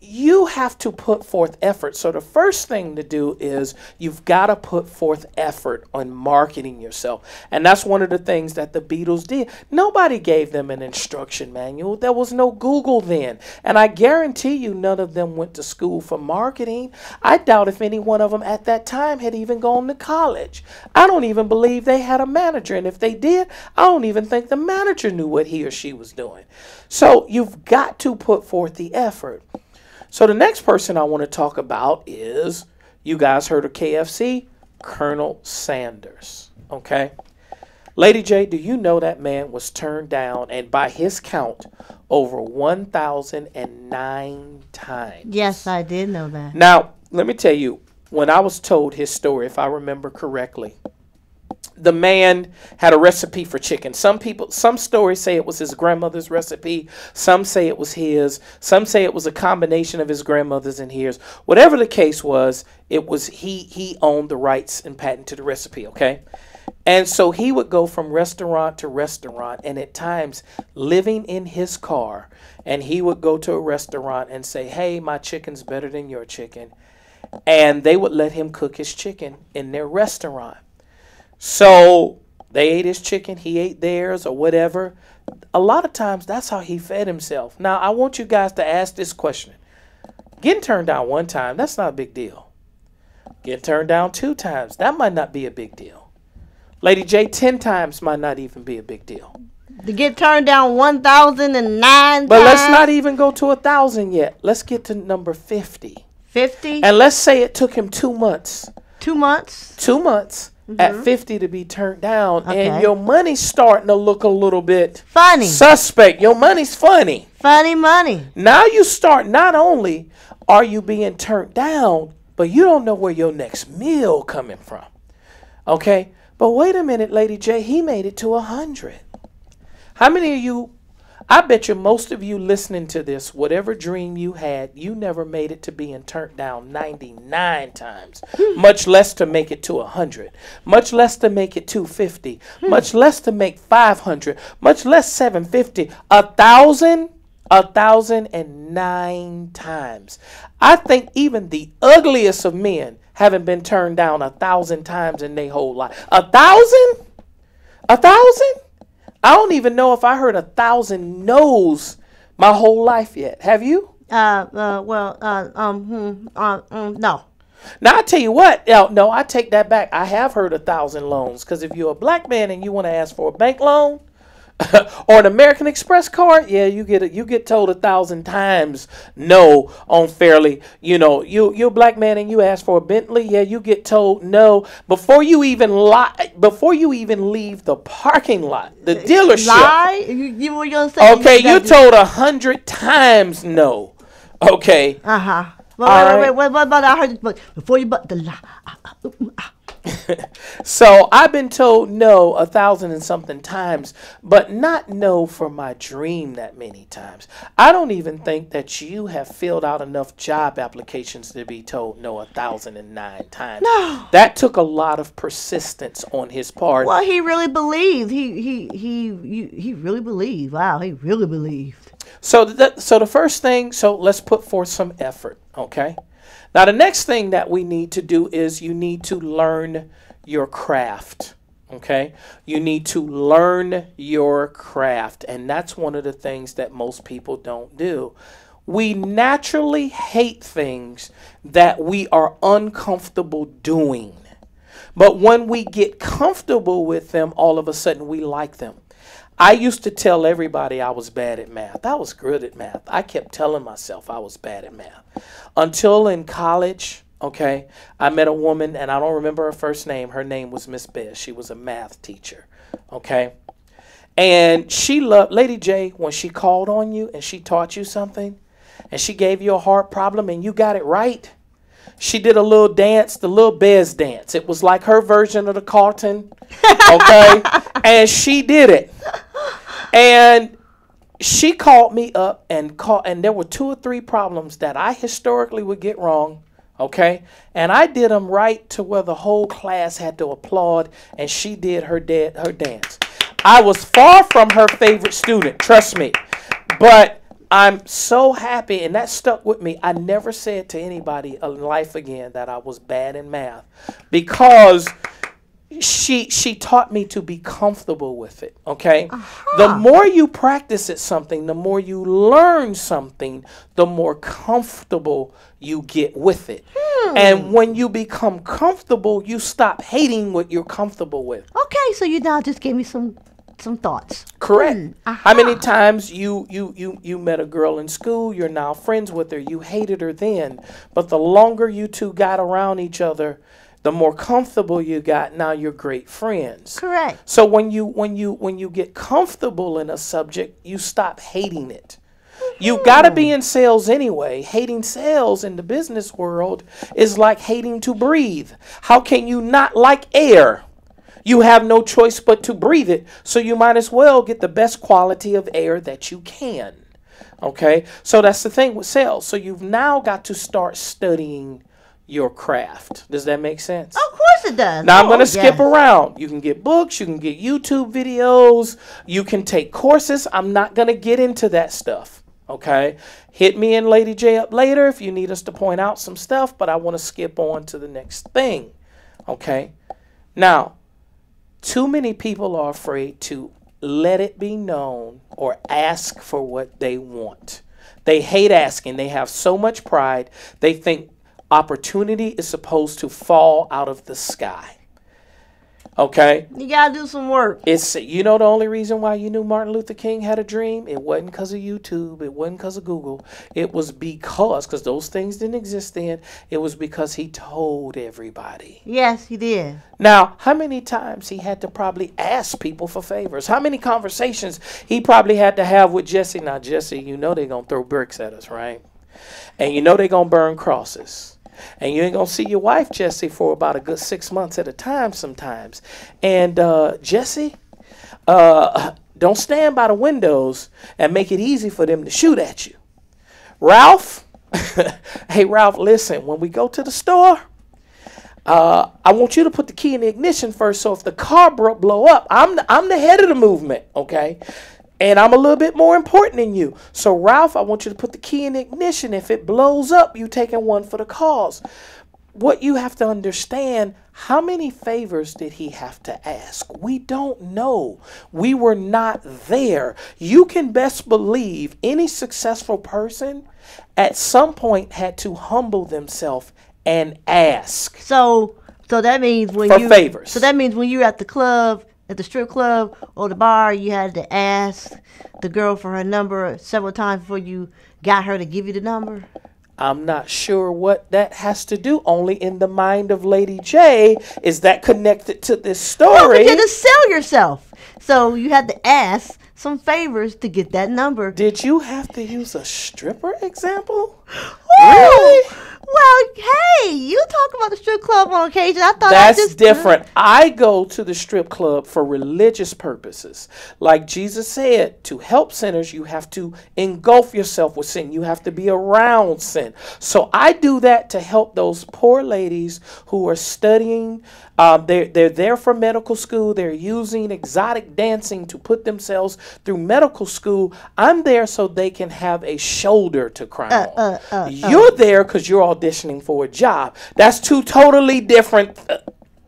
you have to put forth effort. So the first thing to do is you've got to put forth effort on marketing yourself. And that's one of the things that the Beatles did. Nobody gave them an instruction manual. There was no Google then. And I guarantee you none of them went to school for marketing. I doubt if any one of them at that time had even gone to college. I don't even believe they had a manager. And if they did, I don't even think the manager knew what he or she was doing. So you've got to put forth the effort. So the next person I want to talk about is, you guys heard of KFC? Colonel Sanders. Okay. Lady J, do you know that man was turned down, and by his count, over 1,009 times? Yes, I did know that. Now, let me tell you, when I was told his story, if I remember correctly, the man had a recipe for chicken. Some stories say it was his grandmother's recipe. Some say it was his. Some say it was a combination of his grandmother's and his. Whatever the case was, it was he owned the rights and patent to the recipe, okay? And so he would go from restaurant to restaurant, and at times living in his car, and he would go to a restaurant and say, hey, my chicken's better than your chicken. And they would let him cook his chicken in their restaurant. So They ate his chicken, he ate theirs or whatever. A lot of times that's how he fed himself. Now, I want you guys to ask this question. Getting turned down one time, that's not a big deal. Getting turned down 2 times, that might not be a big deal. Lady J, 10 times might not even be a big deal. To get turned down 1,009 But times? let's not even go to 1,000 yet. Let's get to number 50. 50? And let's say it took him 2 months. 2 months? 2 months at 50 to be turned down. Okay. And your money's starting to look a little bit funny. Suspect. Your money's funny. Funny money. Now you start, not only are you being turned down, but you don't know where your next meal coming from. Okay? But wait a minute, Lady J, he made it to 100. How many of you, I bet you most of you listening to this, whatever dream you had, you never made it to being turned down 99 times, much less to make it to 100, much less to make it 250, much less to make 500, much less 750, 1,009 times. I think even the ugliest of men haven't been turned down 1,000 times in their whole life. 1,000? 1,000? I don't even know if I heard 1,000 no's my whole life yet. Have you? No. Now I tell you what. No, I take that back. I have heard 1,000 loans, because if you're a black man and you want to ask for a bank loan or an American Express card, yeah, you get told 1,000 times no on fairly. You know, you're a black man and you ask for a Bentley, yeah, you get told no before you even leave the parking lot, the dealership. Lie? You were gonna say? Okay, you're told 100 times no. Okay. Wait. What about I heard? Before you but the lie. So I've been told no 1,000 and something times, but not no for my dream that many times. I don't even think that you have filled out enough job applications to be told no 1,009 times. No. That took a lot of persistence on his part. Well, he really believed. He really believed. Wow, he really believed. So the first thing, so let's put forth some effort, okay? Now, the next thing that we need to do is you need to learn your craft, okay? You need to learn your craft, and that's one of the things that most people don't do. We naturally hate things that we are uncomfortable doing, but when we get comfortable with them, all of a sudden we like them. I used to tell everybody I was bad at math. I was good at math. I kept telling myself I was bad at math. Until in college, okay, I met a woman, and I don't remember her first name. Her name was Miss Bess. She was a math teacher, okay? And she loved, Lady J, when she called on you and she taught you something, and she gave you a hard problem and you got it right, she did a little dance, the Little Bez dance. It was like her version of the Carlton, okay? And she did it. And she called me up and there were 2 or 3 problems that I historically would get wrong, okay? And I did them right to where the whole class had to applaud, and she did her dance. I was far from her favorite student, trust me. But I'm so happy, and that stuck with me. I never said to anybody in life again that I was bad in math, because she taught me to be comfortable with it, okay? The more you practice at something, the more you learn something, the more comfortable you get with it. And when you become comfortable, you stop hating what you're comfortable with. Okay, so you now just gave me some thoughts. Correct. How many times you met a girl in school, you're now friends with her, you hated her then, but the longer you two got around each other, the more comfortable you got, now you're great friends. Correct. So when you get comfortable in a subject, you stop hating it. You got to be in sales anyway. Hating sales in the business world is like hating to breathe. How can you not like air? You have no choice but to breathe it, so you might as well get the best quality of air that you can. Okay? So that's the thing with sales. So you've now got to start studying your craft. Does that make sense? Of course it does. Now I'm going to skip around. You can get books, you can get YouTube videos, you can take courses. I'm not going to get into that stuff. Okay? Hit me and Lady J up later if you need us to point out some stuff, but I want to skip on to the next thing. Okay? Now, Too many people are afraid to let it be known or ask for what they want. They hate asking. They have so much pride. They think opportunity is supposed to fall out of the sky. Okay? You gotta do some work. It's, you know, the only reason why you knew Martin Luther King had a dream? It wasn't because of YouTube. It wasn't because of Google. It was because those things didn't exist then. It was because he told everybody. Yes, he did. Now, how many times he had to probably ask people for favors? How many conversations he probably had to have with Jesse? Now, Jesse, you know they're going to throw bricks at us, right? And you know they're going to burn crosses. And you ain't going to see your wife, Jesse, for about a good 6 months at a time sometimes. And Jesse, don't stand by the windows and make it easy for them to shoot at you. Ralph, hey, Ralph, listen, when we go to the store, I want you to put the key in the ignition first, so if the car blow up, I'm the head of the movement, okay? And I'm a little bit more important than you. So, Ralph, I want you to put the key in the ignition. If it blows up, you taking one for the cause. What you have to understand, how many favors did he have to ask? We don't know. We were not there. You can best believe any successful person at some point had to humble themselves and ask. So that means when for favors. So that means when you're at the club, at the strip club or the bar, you had to ask the girl for her number several times before you got her to give you the number? I'm not sure what that has to do. Only in the mind of Lady J is that connected to this story. No, you had to sell yourself. So you had to ask some favors to get that number. Did you have to use a stripper example? Really? Well, hey, you talk about the strip club on occasion. I thought that's different. I go to the strip club for religious purposes. Like Jesus said, to help sinners, you have to engulf yourself with sin. You have to be around sin. So I do that to help those poor ladies who are studying. They're there for medical school. They're using exotic dancing to put themselves through medical school. I'm there so they can have a shoulder to cry on. You're there because you're auditioning for a job. That's two totally different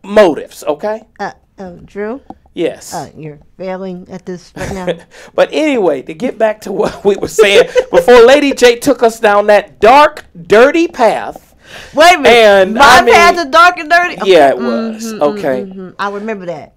motives, okay? Drew? Yes. You're failing at this right now. But anyway, to get back to what we were saying, before Lady J took us down that dark, dirty path. Wait a minute. And My path is dark and dirty? Okay. Yeah, it was. Okay. I remember that.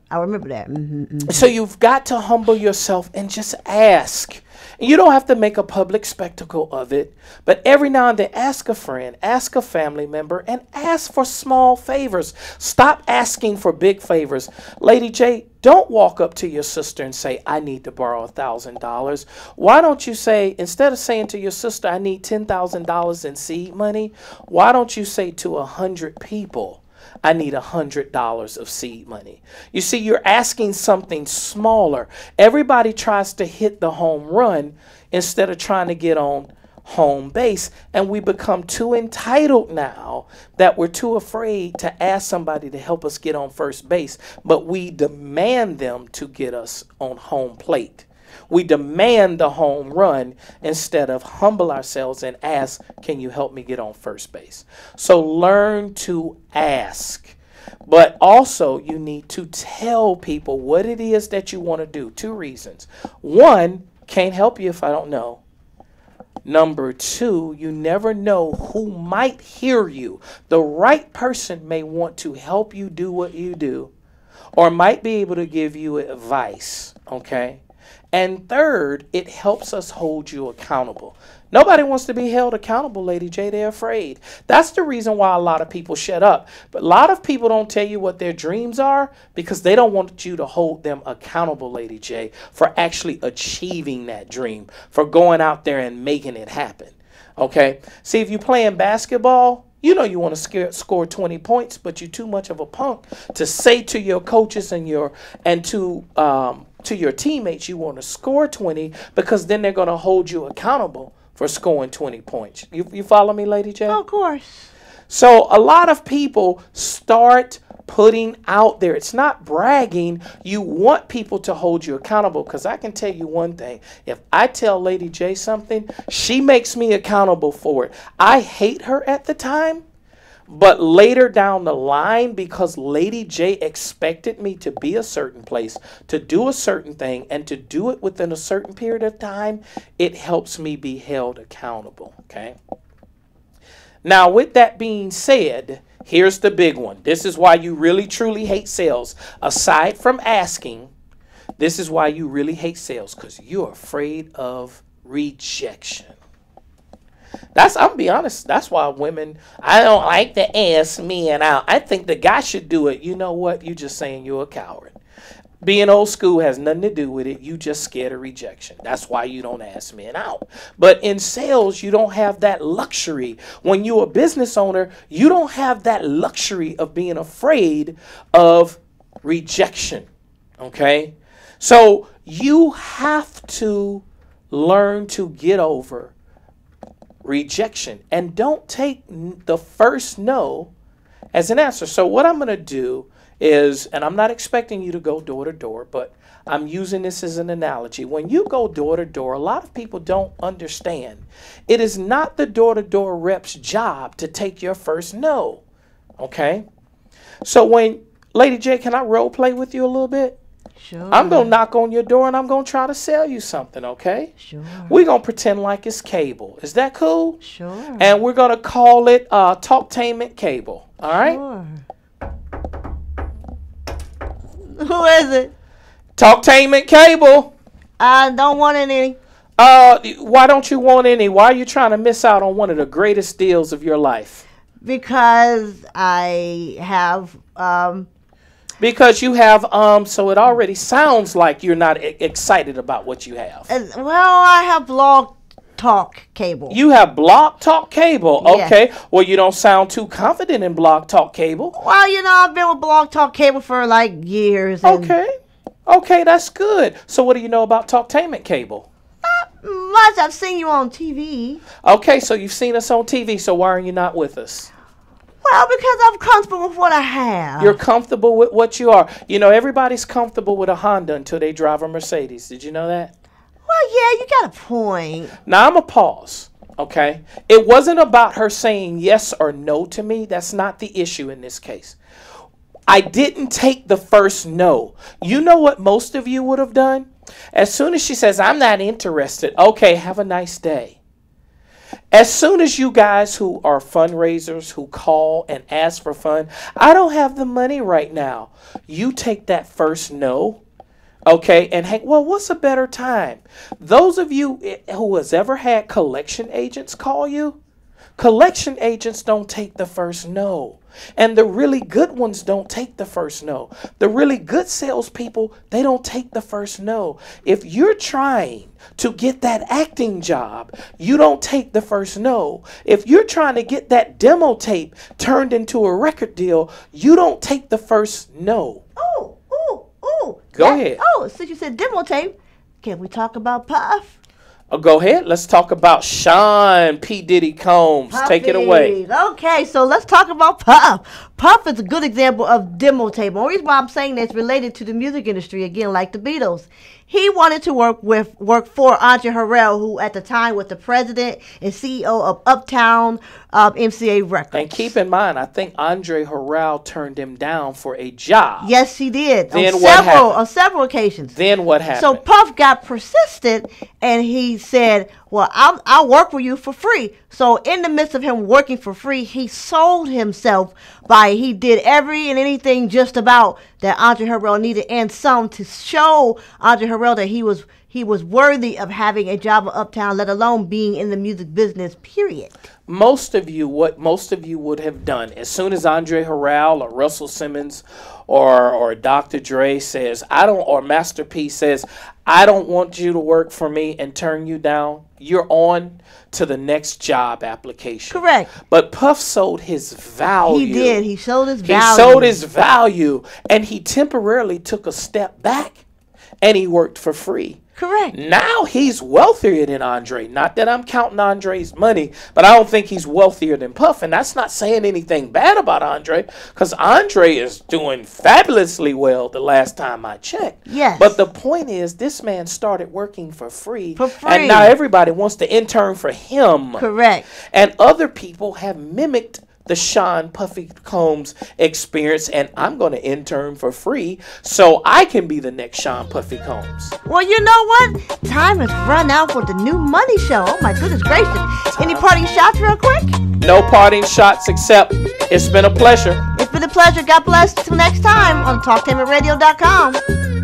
So you've got to humble yourself and just ask. You don't have to make a public spectacle of it, but every now and then ask a friend, ask a family member, and ask for small favors. Stop asking for big favors. Lady J, don't walk up to your sister and say, I need to borrow $1,000. Why don't you say, instead of saying to your sister, I need $10,000 in seed money, why don't you say to 100 people, I need $100 of seed money. You see, you're asking something smaller. Everybody tries to hit the home run instead of trying to get on home base. And we become too entitled now that we're too afraid to ask somebody to help us get on first base. But we demand them to get us on home plate. We demand the home run instead of humble ourselves and ask, can you help me get on first base? So learn to ask. But also you need to tell people what it is that you want to do. 2 reasons. 1, can't help you if I don't know. Number 2, you never know who might hear you. The right person may want to help you do what you do or might be able to give you advice, okay? And 3rd, it helps us hold you accountable. Nobody wants to be held accountable, Lady J. They're afraid. That's the reason why a lot of people shut up. But a lot of people don't tell you what their dreams are because they don't want you to hold them accountable, Lady J, for actually achieving that dream, for going out there and making it happen. Okay? See, if you're playing basketball, you know you want to score 20 points, but you're too much of a punk to say to your coaches and to your teammates you want to score 20 because then they're going to hold you accountable for scoring 20 points. You follow me, Lady J? Of course. So a lot of people start putting out there. It's not bragging. You want people to hold you accountable because I can tell you one thing. If I tell Lady J something, she makes me accountable for it. I hate her at the time, But later down the line, because Lady J expected me to be a certain place, to do a certain thing, and to do it within a certain period of time, it helps me be held accountable, okay? Now, with that being said, here's the big one. This is why you really, truly hate sales. Aside from asking, this is why you really hate sales, because you're afraid of rejection. I'm gonna be honest, that's why women, I don't like to ask men out. I think the guy should do it. You know what? You just saying you're a coward. Being old school has nothing to do with it. You just scared of rejection. That's why you don't ask men out. But in sales, you don't have that luxury. When you're a business owner, you don't have that luxury of being afraid of rejection. Okay? So you have to learn to get over rejection, and don't take the first no as an answer. So what I'm going to do is, and I'm not expecting you to go door to door, but I'm using this as an analogy. When you go door to door, a lot of people don't understand. It is not the door to door rep's job to take your first no. Okay? So when, Lady J, can I role play with you a little bit? Sure. I'm going to knock on your door and I'm going to try to sell you something, okay? Sure. We're going to pretend like it's cable. Is that cool? Sure. And we're going to call it Talktainment Cable. All right? Sure. Who is it? Talktainment Cable. I don't want any. Why don't you want any? Why are you trying to miss out on one of the greatest deals of your life? Because I have... Because you have, so it already sounds like you're not excited about what you have. Well, I have Blog Talk Cable. You have Blog Talk Cable. Yes. Okay. Well, you don't sound too confident in Blog Talk Cable. Well, you know, I've been with Blog Talk Cable for like years. Okay. Okay, that's good. So what do you know about Talktainment Cable? Not much. I've seen you on TV. Okay, so you've seen us on TV, so why are you not with us? Well, because I'm comfortable with what I have. You're comfortable with what you are. You know, everybody's comfortable with a Honda until they drive a Mercedes. Did you know that? Well, yeah, you got a point. Now, I'm going to pause, okay? It wasn't about her saying yes or no to me. That's not the issue in this case. I didn't take the first no. You know what most of you would have done? As soon as she says, I'm not interested, okay, have a nice day. As soon as you guys who are fundraisers who call and ask for fun, I don't have the money right now. You take that first no, okay, and hey, well, what's a better time? Those of you who has ever had collection agents call you, collection agents don't take the first no. And the really good ones don't take the first no. The really good salespeople, they don't take the first no. If you're trying to get that acting job, you don't take the first no. If you're trying to get that demo tape turned into a record deal, you don't take the first no. Oh. Go ahead. Oh, since you said demo tape, can we talk about Puff? Go ahead. Let's talk about Sean P. Diddy Combs. Puffy. Take it away. Okay, so let's talk about Puff. Puff is a good example of demo tape. The reason why I'm saying that's related to the music industry, again, like the Beatles. He wanted to work for Andre Harrell, who at the time was the president and CEO of Uptown MCA Records. And keep in mind, I think Andre Harrell turned him down for a job. Yes, he did. Then on several occasions. Then what happened? So Puff got persistent, and he said, well, I'll work for you for free. So in the midst of him working for free, he sold himself he did every and anything just about that Andre Harrell needed and some to show Andre Harrell that he was worthy of having a job at Uptown, let alone being in the music business, period. What most of you would have done, as soon as Andre Harrell or Russell Simmons or Dr. Dre says, or Master P says, I don't want you to work for me and turn you down, you're on to the next job application. Correct. But Puff sold his value. He did. He sold his value. He sold his value, and he temporarily took a step back, and he worked for free. Correct. Now he's wealthier than Andre. Not that I'm counting Andre's money, but I don't think he's wealthier than Puff. And that's not saying anything bad about Andre, because Andre is doing fabulously well the last time I checked. Yes. But the point is, this man started working for free. For free. And now everybody wants to intern for him. Correct. And other people have mimicked the Sean Puffy Combs experience, and I'm going to intern for free so I can be the next Sean Puffy Combs. Well, you know what? Time has run out for the New Money Show. Oh, my goodness gracious. Any parting shots real quick? No parting shots except it's been a pleasure. It's been a pleasure. God bless. Till next time on TalkTainmentRadio.com.